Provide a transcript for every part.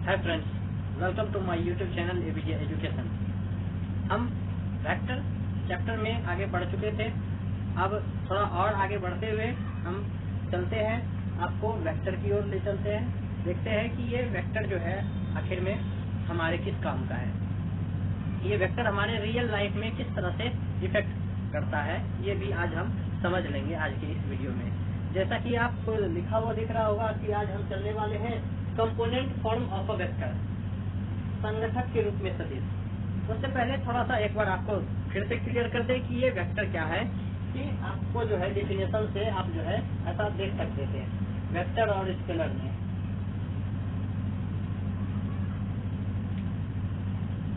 Hi friends, welcome to my YouTube channel ABJ education. हम vector chapter में आगे बढ़ चुके थे। अब थोड़ा और आगे बढ़ते हुए हम चलते हैं, आपको वेक्टर की ओर ले चलते हैं। देखते हैं कि ये वेक्टर जो है आखिर में हमारे किस काम का है, ये वेक्टर हमारे रियल लाइफ में किस तरह से इफेक्ट करता है, ये भी आज हम समझ लेंगे आज के इस वीडियो में। जैसा कि आपको लिखा हुआ दिख रहा होगा कि आज हम चलने वाले हैं component form of a vector, संगठक के रूप में सदिश। उससे पहले थोड़ा सा एक बार आपको फिर से क्लियर कर दे कि ये वेक्टर क्या है, कि आपको जो है डेफिनेशन से आप जो है ऐसा देख सकते थे वेक्टर और स्केलर में।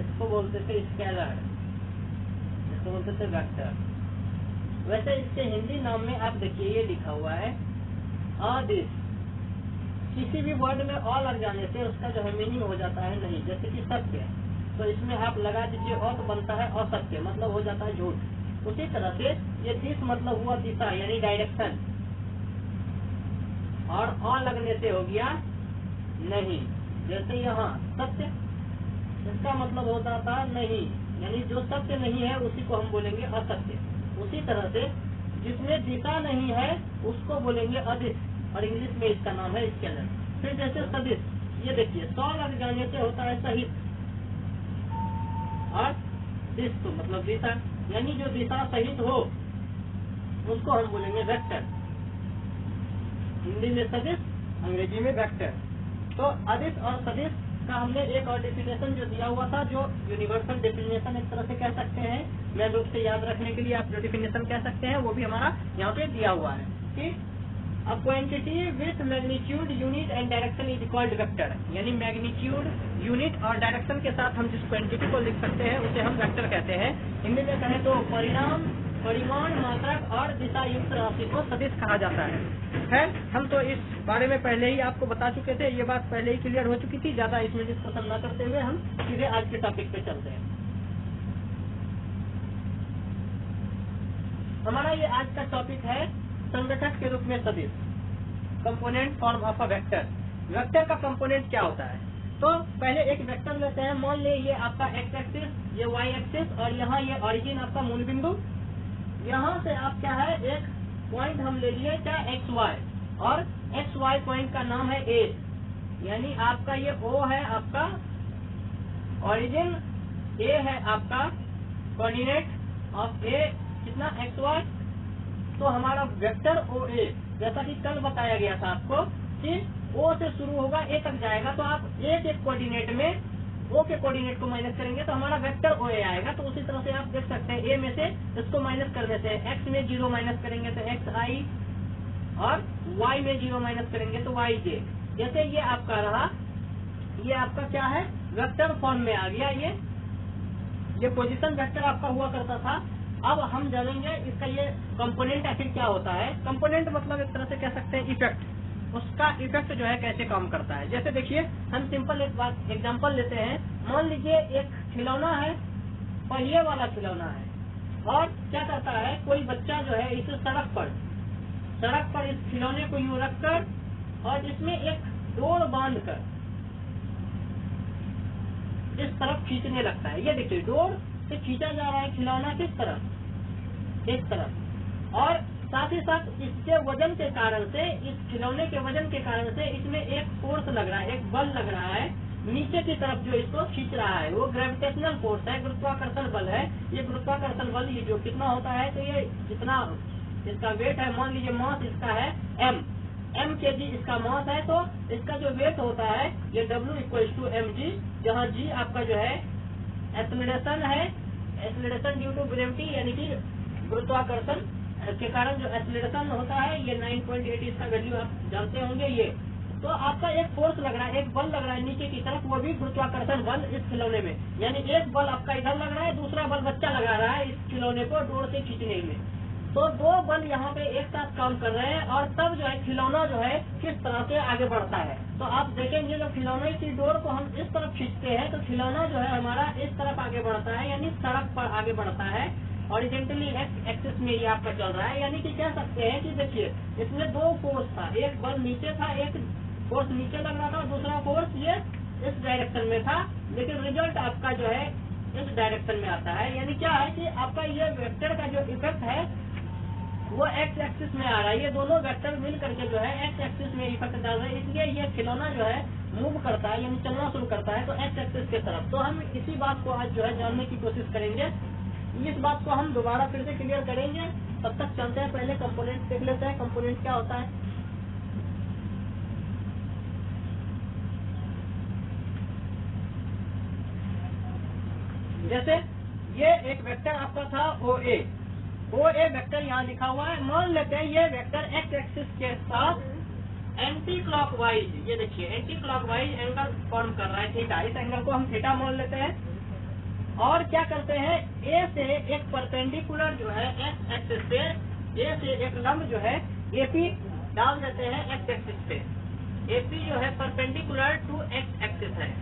इसको बोलते थे स्केलर, इसको बोलते थे वेक्टर। वैसे इसके हिंदी नाम में आप देखिए ये लिखा हुआ है अदिश। किसी भी वर्ड में अ लग जाने से उसका जो है मीनिंग हो जाता है नहीं, जैसे कि सत्य, तो इसमें आप लगा दीजिए अ तो बनता है असत्य, मतलब हो जाता है झूठ। उसी तरह से ये दिश मतलब हुआ दिशा यानी डायरेक्शन, और अ लगने से हो गया नहीं। जैसे यहाँ सत्य, इसका मतलब होता था नहीं, यानी जो सत्य नहीं है उसी को हम बोलेंगे असत्य। उसी तरह से जिसमें दिशा नहीं है उसको बोलेंगे अदिश, और इंग्लिश में इसका नाम है स्केलर। फिर जैसे सदिश, ये देखिए सौ लग जाने से होता है सहित, और दिश तो मतलब दिशा, यानी जो दिशा सहित हो उसको हम बोलेंगे वेक्टर। हिंदी में सदिश, अंग्रेजी में वेक्टर। तो अदिश और सदिश का हमने एक और डेफिनेशन जो दिया हुआ था, जो यूनिवर्सल डेफिनेशन एक तरह से कह सकते हैं, मेन रूप से याद रखने के लिए आप जो डेफिनेशन कह सकते हैं वो भी हमारा यहाँ पे दिया हुआ है कि A quantity with magnitude, unit and direction is called vector। यानी मैग्नीट्यूड, यूनिट और डायरेक्शन के साथ हम जिस क्वांटिटी को लिख सकते हैं उसे हम वेक्टर कहते हैं। हिंदी में कहें तो परिणाम, परिमाण, मात्रक और दिशा युक्त राशि को सदिश कहा जाता है। हम तो इस बारे में पहले ही आपको बता चुके थे, ये बात पहले ही क्लियर हो चुकी थी। ज्यादा इसमें डिस्कशन न करते हुए हम सीधे आज के टॉपिक पे चलते हैं। हमारा ये आज का टॉपिक है संगठक के रूप में सदिश, component form of a vector. Vector का कंपोनेंट क्या होता है? तो पहले एक वेक्टर लेते हैं। मान ले ये आपका एक्स एक्सिस, ये वाई एक्सिस, और यहाँ ये ओरिजिन आपका मूल बिंदु। यहाँ से आप क्या है एक पॉइंट हम ले लिए क्या एक्स वाई, और एक्स वाई पॉइंट का नाम है ए, यानी आपका ये ओ है आपका ओरिजिन, ए है आपका कोऑर्डिनेट ऑफ ए कितना एक्स वाई। तो हमारा वेक्टर ओ ए, जैसा कि कल बताया गया था आपको कि ओ से शुरू होगा ए तक जाएगा, तो आप ए के कोऑर्डिनेट में ओ के कोऑर्डिनेट को माइनस करेंगे तो हमारा वेक्टर ओ ए आएगा। तो उसी तरह से आप देख सकते हैं ए में से इसको माइनस करने से एक्स में 0 माइनस करेंगे तो एक्स आई, और वाई में 0 माइनस करेंगे तो वाई जे। जैसे ये आपका रहा, ये आपका क्या है वेक्टर फॉर्म में आ गया। ये पोजीशन वेक्टर आपका हुआ करता था। अब हम जानेंगे इसका ये कंपोनेंट आखिर क्या होता है। कंपोनेंट मतलब एक तरह से कह सकते हैं इफेक्ट, उसका इफेक्ट जो है कैसे काम करता है। जैसे देखिए हम सिंपल एक बात एग्जांपल लेते हैं। मान लीजिए एक खिलौना है, पहिए वाला खिलौना है, और क्या करता है कोई बच्चा जो है इसे सड़क पर इस खिलौने को यूं रखकर और इसमें एक डोर बांधकर इस तरफ खींचने लगता है। ये देखिए डोर से खींचा जा रहा है खिलौना किस तरफ, एक तरफ, और साथ ही साथ इसके वजन के कारण से, इस खिलौने के वजन के कारण से इसमें एक फोर्स लग रहा है, एक बल लग रहा है नीचे की तरफ जो इसको खींच रहा है, वो ग्रेविटेशनल फोर्स है, गुरुत्वाकर्षण बल है। ये गुरुत्वाकर्षण बल ये जो कितना होता है, तो ये जितना इसका वेट है, मान लीजिए मास इसका है m kg इसका मास है, तो इसका जो वेट होता है ये W = mg, जहाँ g आपका जो है एक्सेलरेशन है, एक्सेलरेशन ड्यू टू ग्रेविटी, यानी कि गुरुत्वाकर्षण के कारण जो एक्सेलरेशन होता है, ये 9.8 इसका वैल्यू आप जानते होंगे। ये तो आपका एक फोर्स लग रहा है, एक बल लग रहा है नीचे की तरफ, वो भी गुरुत्वाकर्षण बल इस खिलौने में, यानी एक बल आपका इधर लग रहा है, दूसरा बल बच्चा लगा रहा है इस खिलौने को डोर से खींचने में। तो दो बल यहाँ पे एक साथ काम कर रहे हैं, और तब जो है खिलौना जो है किस तरह से आगे बढ़ता है। तो आप देखेंगे जब खिलौने की डोर को हम इस तरफ खींचते हैं तो खिलौना जो है हमारा इस तरफ आगे बढ़ता है, यानी सड़क पर आगे बढ़ता है। हॉरिजॉन्टली एक्स एक्सिस में ये आपका चल रहा है, यानी कि कह सकते हैं कि देखिए इसमें दो फोर्स था, एक बल नीचे था, एक फोर्स नीचे लग रहा था, दूसरा फोर्स ये इस डायरेक्शन में था, लेकिन रिजल्ट आपका जो है इस डायरेक्शन में आता है। यानी क्या है कि आपका ये वेक्टर का जो इफेक्ट है वो एक्स एक्सिस में आ रहा है। ये दोनों वेक्टर मिल करके जो है एक्स एक्सिस में इफेक्ट डाल रहे हैं, इसलिए ये खिलौना जो है मूव करता है, यानी चलना शुरू करता है तो एक्स एक्सिस की तरफ। तो हम इसी बात को आज जो है जानने की कोशिश करेंगे। इस बात को हम दोबारा फिर से क्लियर करेंगे। तब तक चलते हैं, पहले कंपोनेंट देख लेते हैं कंपोनेंट क्या होता है। जैसे ये एक वेक्टर आपका था OA वेक्टर यहाँ लिखा हुआ है। मान लेते हैं ये वेक्टर एक्स एक्सिस के साथ एंटी क्लॉकवाइज, ये देखिए एंटी क्लॉकवाइज एंगल फॉर्म कर रहा है थीटा। इस एंगल को हम थीटा मान लेते हैं और क्या करते हैं, ए से एक परपेंडिकुलर जो है एक्स एक्सिस पे, ए से एक लंब जो है AP डाल देते हैं एक्स एक्सिस पे। AP जो है परपेंडिकुलर टू एक्स एक्सिस है।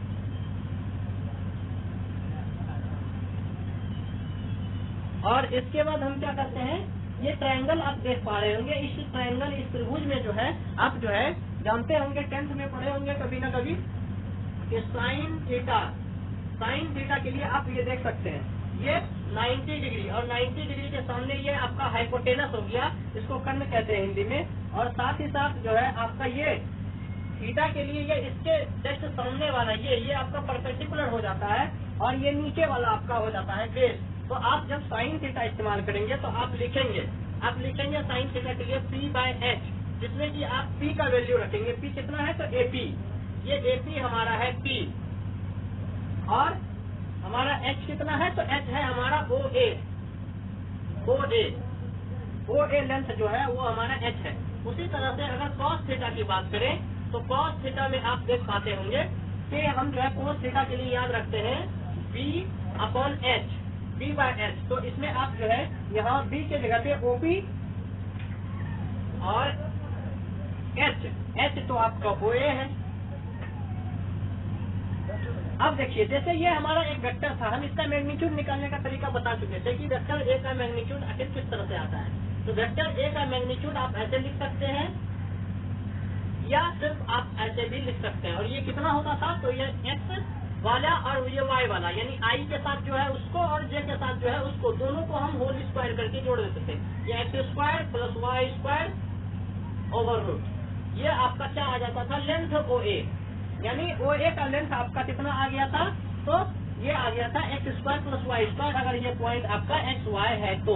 और इसके बाद हम क्या करते हैं, ये ट्रायंगल आप देख पा रहे होंगे। इस ट्रायंगल, इस त्रिभुज में जो है आप जो है जानते होंगे, 10th में पढ़े होंगे कभी ना कभी कि साइन थीटा के लिए आप ये देख सकते हैं, ये 90 डिग्री और 90 डिग्री के सामने ये आपका हाइपोटेनस हो गया, इसको कर्ण कहते हैं हिंदी में। और साथ ही साथ जो है आपका ये थीटा के लिए ये इसके जस्ट सामने वाला ये आपका परपेंडिकुलर हो जाता है और ये नीचे वाला आपका हो जाता है बेस। तो आप जब साइन थीटा इस्तेमाल करेंगे तो आप लिखेंगे साइन थीटा के लिए P/H, जिसमें कि आप P का वैल्यू रखेंगे। P कितना है तो AP, ये AP हमारा है P और हमारा H कितना है तो H है हमारा OA लेंथ जो है वो हमारा H है। उसी तरह से अगर cos थीटा की बात करें तो cos थीटा में आप देख पाते होंगे कि हम जो है cos थीटा के लिए याद रखते हैं B/H। तो इसमें आप जो है यहाँ B के जगह पे OP और H तो आपका OA है। अब देखिए, जैसे ये हमारा एक वेक्टर था, हम इसका मैग्नीट्यूड निकालने का तरीका बता चुके थे कि वेक्टर A का मैग्नीट्यूड आखिर किस तरह से आता है। तो वेक्टर A का मैग्नीट्यूड आप ऐसे लिख सकते हैं या सिर्फ आप ऐसे भी लिख सकते हैं। और ये कितना होता था तो ये X वाला और ये Y वाला, यानी I के साथ जो है उसको और J के साथ जो है उसको, दोनों को हम होल स्क्वायर करके जोड़ देते थे। ये x² + y² ओवर रूट, ये आपका क्या आ जाता था, लेंथ OA। यानी OA का लेंथ आपका कितना आ गया था तो ये आ गया था x² + y², अगर ये पॉइंट आपका XY है तो।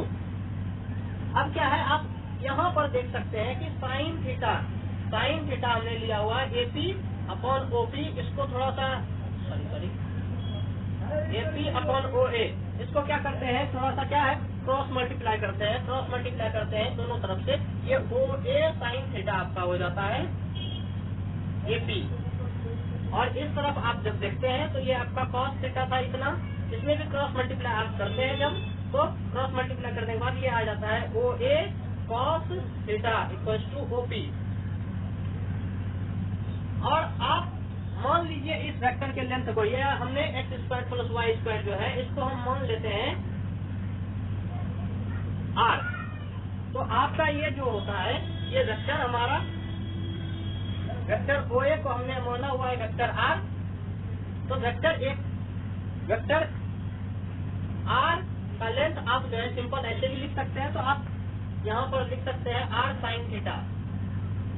अब क्या है, आप यहाँ पर देख सकते हैं कि साइन थीटा हमने लिया हुआ है AP/OP, इसको थोड़ा सा AP/OA, इसको क्या करते हैं, थोड़ा सा क्या है क्रॉस मल्टीप्लाई करते हैं दोनों तरफ से। ये OA साइन थीटा आपका हो जाता है AP। और इस तरफ आप जब देखते हैं तो ये आपका cos थीटा था इतना, इसमें भी क्रॉस मल्टीप्लाई आप करते हैं जब, तो क्रॉस मल्टीप्लाई करने के बाद ये आ जाता है OA cos थीटा = OP। और आप मान लीजिए इस वेक्टर के लेंथ को, ये हमने x² + y² जो है इसको हम मान लेते हैं R। तो आपका ये जो होता है, ये वेक्टर हमारा, वेक्टर OA को हमने माना हुआ है वेक्टर R। तो वेक्टर R का लेंथ आप जो है सिंपल ऐसे भी लिख सकते हैं। तो आप यहाँ पर लिख सकते हैं R sin थीटा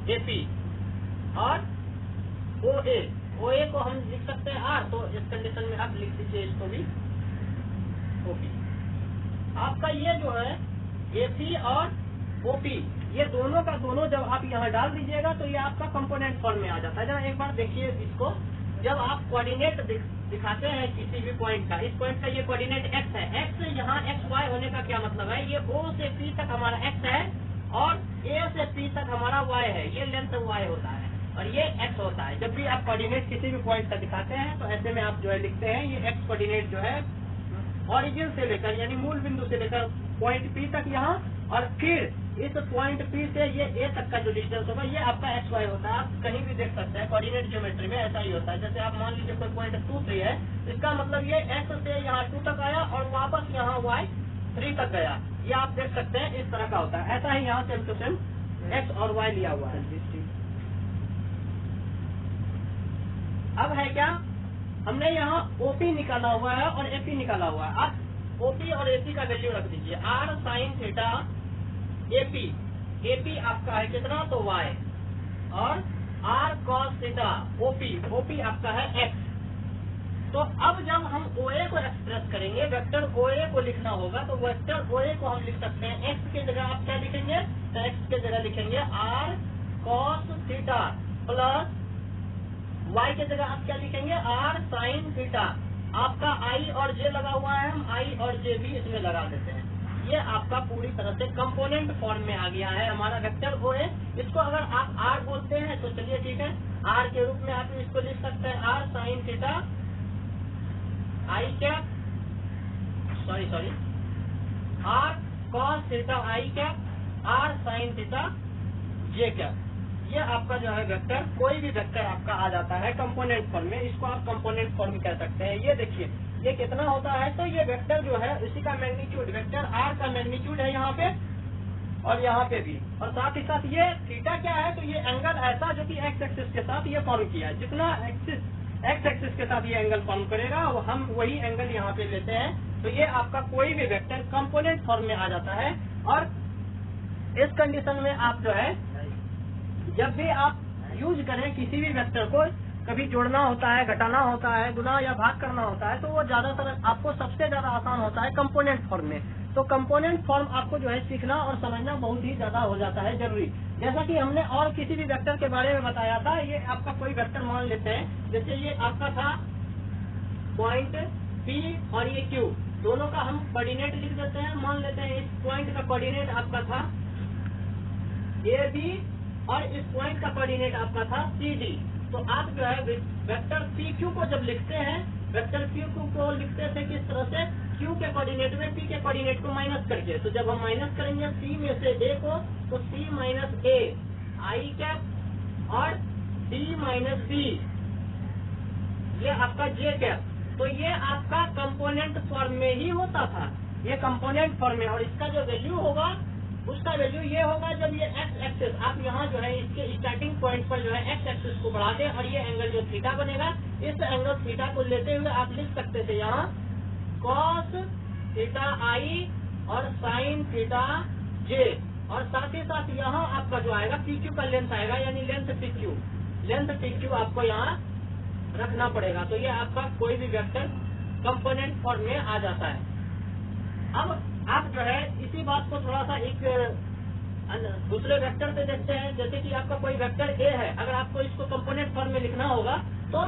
AP और OA को हम लिख सकते हैं R। तो इस कंडीशन में आप लिख दीजिए इसको भी OP। आपका ये जो है AP और OP, ये दोनों का दोनों जब आप यहाँ डाल दीजिएगा तो ये आपका कंपोनेंट फॉर्म में आ जाता है। जरा एक बार देखिए इसको, जब आप कोऑर्डिनेट दिखाते हैं किसी भी पॉइंट का, इस पॉइंट का ये कोऑर्डिनेट x है, x यहाँ XY होने का क्या मतलब है, ये O से P तक हमारा x है और A से P तक हमारा y है, ये लेंथ y होता है और ये x होता है। जब भी आप कोऑर्डिनेट किसी भी पॉइंट का दिखाते हैं तो ऐसे में आप जो है लिखते हैं, ये x कोऑर्डिनेट जो है ओरिजिन से लेकर यानी मूल बिंदु से लेकर पॉइंट P तक यहाँ, और फिर इस पॉइंट P से ये A तक का जो डिस्टेंस होगा ये आपका XY होता है। आप कहीं भी देख सकते हैं कोऑर्डिनेट ज्योमेट्री में ऐसा ही होता है। जैसे आप मान लीजिए कोई पॉइंट 2, 3 है, इसका मतलब ये x से यहाँ 2 तक आया और वापस यहाँ y 3 तक गया, ये आप देख सकते हैं इस तरह का होता है। ऐसा ही यहाँ सेम टू सेम x और y लिया हुआ है। अब है क्या हमने यहाँ ओपी निकाला हुआ है और एपी निकाला हुआ है। आप ओपी और एपी का वैल्यू रख दीजिए। R sine theta AP, AP आपका है कितना तो वाई, और R cos theta OP, OP आपका है एक्स। तो अब जब हम OA को एक्सप्रेस करेंगे, वेक्टर OA को लिखना होगा, तो वेक्टर OA को हम लिख सकते हैं एक्स की जगह आप क्या लिखेंगे, तो एक्स की जगह लिखेंगे R cos theta plus Y की जगह आप क्या लिखेंगे, आर साइन थीटा। आपका आई और जे लगा हुआ है, हम आई और जे भी इसमें लगा देते हैं। ये आपका पूरी तरह से कंपोनेंट फॉर्म में आ गया है हमारा वेक्टर OA। इसको अगर आप आर बोलते हैं तो चलिए ठीक है, आर के रूप में आप इसको लिख सकते हैं, आर साइन थीटा आई क्या, सॉरी आर कॉस थीटा आई क्या, आर साइन थीटा जे क्या। ये आपका जो है वेक्टर, कोई भी वेक्टर आपका आ जाता है कंपोनेंट फॉर्म में, इसको आप कंपोनेंट फॉर्म कह सकते हैं। ये देखिए ये कितना होता है, तो ये वेक्टर जो है इसी का मैग्नीट्यूड, वेक्टर आर का मैग्नीट्यूड है यहाँ पे और यहाँ पे भी, और साथ ही साथ ये थीटा क्या है, तो ये एंगल ऐसा जो कि एक्स एक्सिस के साथ ये फॉर्म किया है। जितना एक्स एक्सिस के साथ ये एंगल फॉर्म करेगा वो हम वही एंगल यहाँ पे लेते हैं। तो ये आपका कोई भी वेक्टर कंपोनेंट फॉर्म में आ जाता है। और इस कंडीशन में आप जो है जब भी आप यूज करें किसी भी वेक्टर को, कभी जोड़ना होता है, घटाना होता है, गुना या भाग करना होता है, तो वो ज्यादातर आपको सबसे ज्यादा आसान होता है कंपोनेंट फॉर्म में। तो कंपोनेंट फॉर्म आपको जो है सीखना और समझना बहुत ही ज्यादा हो जाता है जरूरी। जैसा कि हमने और किसी भी वेक्टर के बारे में बताया था, ये आपका कोई वेक्टर मान लेते हैं, जैसे ये आपका था पॉइंट P और ये Q, दोनों का हम कोऑर्डिनेट लिख देते हैं। मान लेते हैं इस पॉइंट का कोऑर्डिनेट आपका था AB और इस पॉइंट का कोऑर्डिनेट आपका था CD। तो आप जो है वेक्टर PQ को जब लिखते हैं, वेक्टर PQ को लिखते थे किस तरह से, Q के कोऑर्डिनेट में P के कोऑर्डिनेट को माइनस करके। तो जब हम माइनस करेंगे C में से A को, तो C minus A I cap और D माइनस B ये आपका J कैप। तो ये आपका कंपोनेंट फॉर्म में ही होता था, ये कंपोनेंट फॉर्म में। और इसका जो वैल्यू होगा उसका वैल्यू ये होगा जब ये एक्स एक्सिस, आप यहाँ जो है इसके स्टार्टिंग पॉइंट पर जो है एक्स एक्सिस को बढ़ा दें और ये एंगल जो थीटा बनेगा, इस एंगल थीटा को लेते हुए आप लिख सकते थे यहाँ कॉस थीटा आई और साइन थीटा जे। और साथ ही साथ यहाँ आपका जो आएगा PQ का लेंथ आएगा, यानी लेंथ PQ आपको यहाँ रखना पड़ेगा। तो ये आपका कोई भी वेक्टर कंपोनेंट फॉर्म में आ जाता है। अब आप जो है इसी बात को थोड़ा सा एक दूसरे वेक्टर से देखते हैं। जैसे कि आपका कोई वेक्टर A है, अगर आपको इसको कंपोनेंट फॉर्म में लिखना होगा तो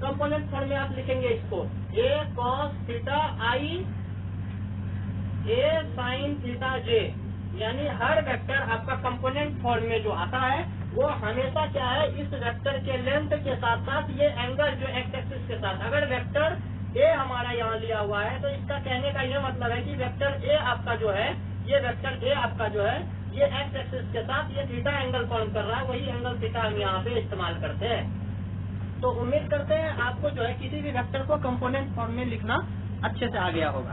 कंपोनेंट फॉर्म में आप लिखेंगे इसको A cos theta I A sin theta J। यानी हर वेक्टर आपका कंपोनेंट फॉर्म में जो आता है वो हमेशा क्या है, इस वेक्टर के लेंथ के साथ साथ ये एंगल जो एक्स एक्सिस के साथ, अगर वेक्टर A हमारा यहाँ लिया हुआ है तो इसका कहने का ये मतलब है कि वेक्टर A आपका जो है, ये वेक्टर A आपका जो है ये एक्स एक्सिस के साथ ये थीटा एंगल फॉर्म कर रहा है, वही एंगल थीटा हम यहाँ पे इस्तेमाल करते हैं। तो उम्मीद करते हैं आपको जो है किसी भी वेक्टर को कंपोनेंट फॉर्म में लिखना अच्छे से आ गया होगा।